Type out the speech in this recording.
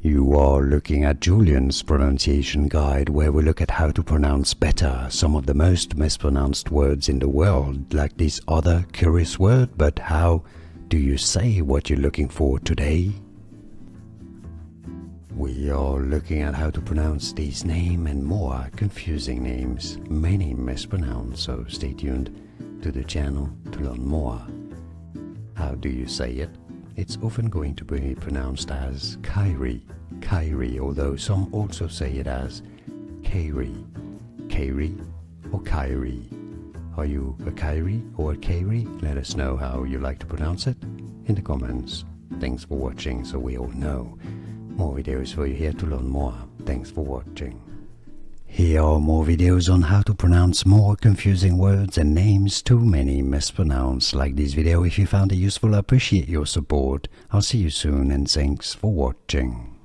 You are looking at Julian's pronunciation guide, where we look at how to pronounce better some of the most mispronounced words in the world, like this other curious word. But how do you say what you're looking for today? We are looking at how to pronounce these names and more confusing names, many mispronounced, so stay tuned to the channel to learn more. How do you say it? It's often going to be pronounced as Kairi, Kairi, although some also say it as Kairi, Kairi or Kairi. Are you a Kairi or a Kairi? Let us know how you like to pronounce it in the comments. Thanks for watching, so we all know. More videos for you here to learn more. Thanks for watching. Here are more videos on how to pronounce more confusing words and names too many mispronounced. Like this video if you found it useful. I appreciate your support. I'll see you soon and thanks for watching.